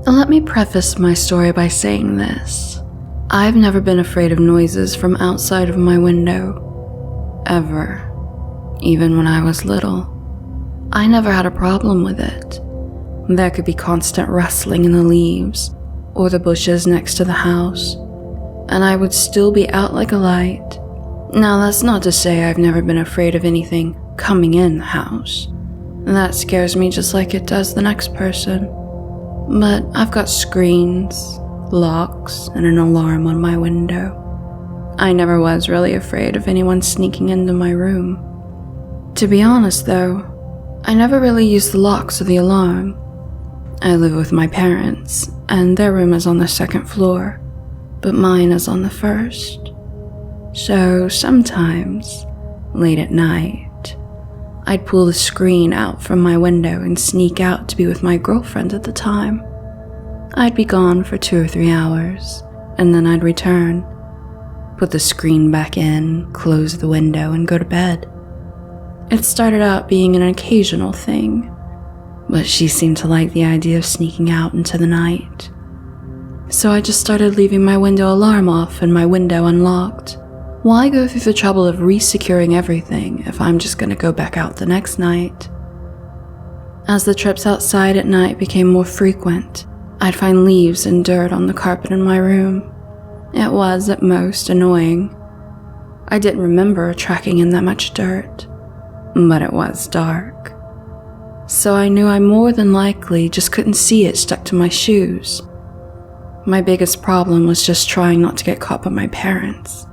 Let me preface my story by saying this. I've never been afraid of noises from outside of my window. Ever. Even when I was little. I never had a problem with it. There could be constant rustling in the leaves or the bushes next to the house, and I would still be out like a light. Now, that's not to say I've never been afraid of anything coming in the house. That scares me just like it does the next person. But I've got screens, locks, and an alarm on my window. I never was really afraid of anyone sneaking into my room. To be honest though, I never really used the locks or the alarm. I live with my parents, and their room is on the second floor, but mine is on the first. So sometimes, late at night, I'd pull the screen out from my window and sneak out to be with my girlfriend at the time. I'd be gone for 2 or 3 hours, and then I'd return, put the screen back in, close the window, and go to bed. It started out being an occasional thing, but she seemed to like the idea of sneaking out into the night. So I just started leaving my window alarm off and my window unlocked. Why go through the trouble of resecuring everything if I'm just going to go back out the next night? As the trips outside at night became more frequent, I'd find leaves and dirt on the carpet in my room. It was, at most, annoying. I didn't remember tracking in that much dirt, but it was dark. So I knew I more than likely just couldn't see it stuck to my shoes. My biggest problem was just trying not to get caught by my parents.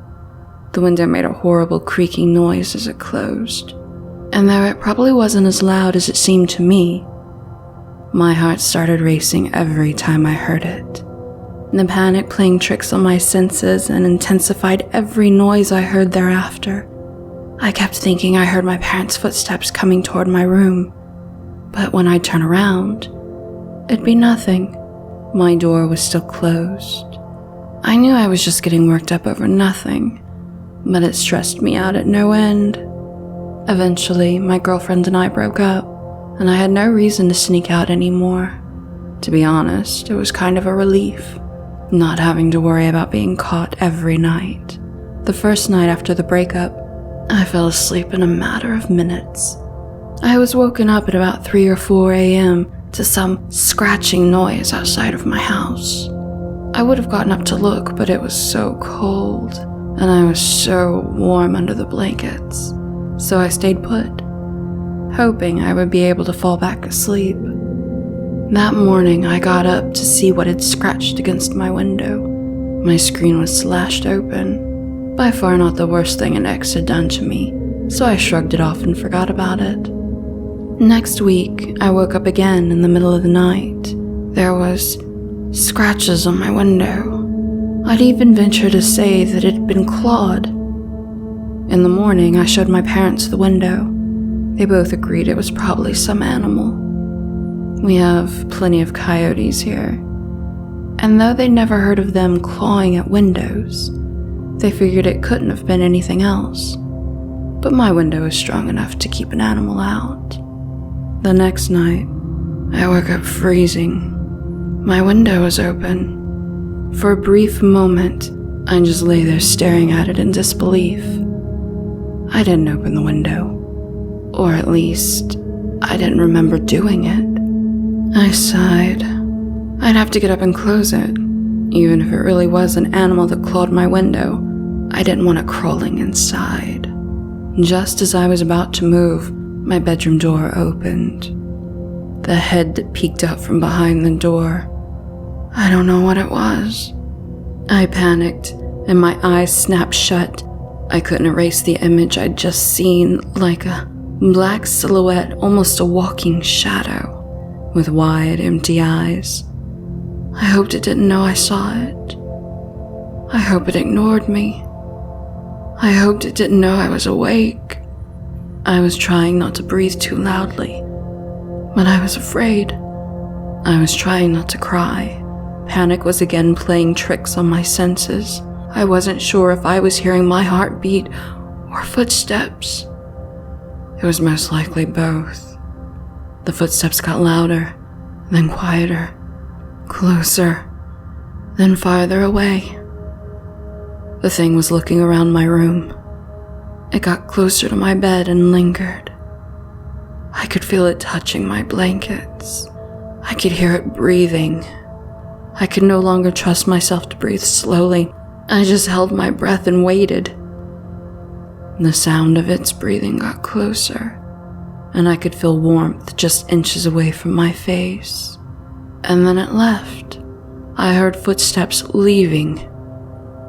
The window made a horrible creaking noise as it closed, and though it probably wasn't as loud as it seemed to me, my heart started racing every time I heard it. The panic playing tricks on my senses and intensified every noise I heard thereafter. I kept thinking I heard my parents' footsteps coming toward my room, but when I'd turn around, it'd be nothing. My door was still closed. I knew I was just getting worked up over nothing, but it stressed me out at no end. Eventually, my girlfriend and I broke up, and I had no reason to sneak out anymore. To be honest, it was kind of a relief, not having to worry about being caught every night. The first night after the breakup, I fell asleep in a matter of minutes. I was woken up at about 3 or 4 a.m. to some scratching noise outside of my house. I would have gotten up to look, but it was so cold, and I was so warm under the blankets, so I stayed put, hoping I would be able to fall back asleep. That morning, I got up to see what had scratched against my window. My screen was slashed open. By far not the worst thing an ex had done to me, so I shrugged it off and forgot about it. Next week, I woke up again in the middle of the night. There was scratches on my window. I'd even venture to say that it had been clawed. In the morning, I showed my parents the window. They both agreed it was probably some animal. We have plenty of coyotes here, and though they never heard of them clawing at windows, they figured it couldn't have been anything else. But my window is strong enough to keep an animal out. The next night, I woke up freezing. My window was open. For a brief moment, I just lay there staring at it in disbelief. I didn't open the window, or at least, I didn't remember doing it. I sighed. I'd have to get up and close it. Even if it really was an animal that clawed my window, I didn't want it crawling inside. Just as I was about to move, my bedroom door opened. The head that peeked out from behind the door. I don't know what it was. I panicked, and my eyes snapped shut. I couldn't erase the image I'd just seen, like a black silhouette, almost a walking shadow, with wide, empty eyes. I hoped it didn't know I saw it. I hope it ignored me. I hoped it didn't know I was awake. I was trying not to breathe too loudly, but I was afraid. I was trying not to cry. Panic was again playing tricks on my senses. I wasn't sure if I was hearing my heartbeat or footsteps. It was most likely both. The footsteps got louder, then quieter. Closer, then farther away. The thing was looking around my room. It got closer to my bed and lingered. I could feel it touching my blankets. I could hear it breathing. I could no longer trust myself to breathe slowly. I just held my breath and waited. The sound of its breathing got closer, and I could feel warmth just inches away from my face. And then it left. I heard footsteps leaving,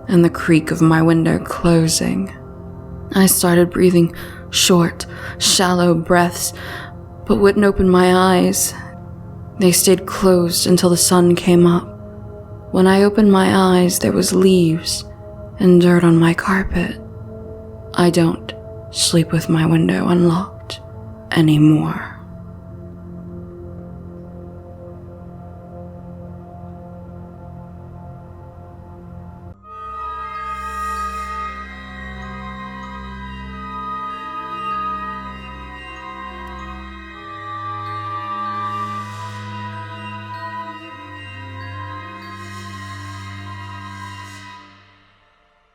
and the creak of my window closing. I started breathing short, shallow breaths, but wouldn't open my eyes. They stayed closed until the sun came up. When I opened my eyes, there was leaves and dirt on my carpet. I don't sleep with my window unlocked anymore.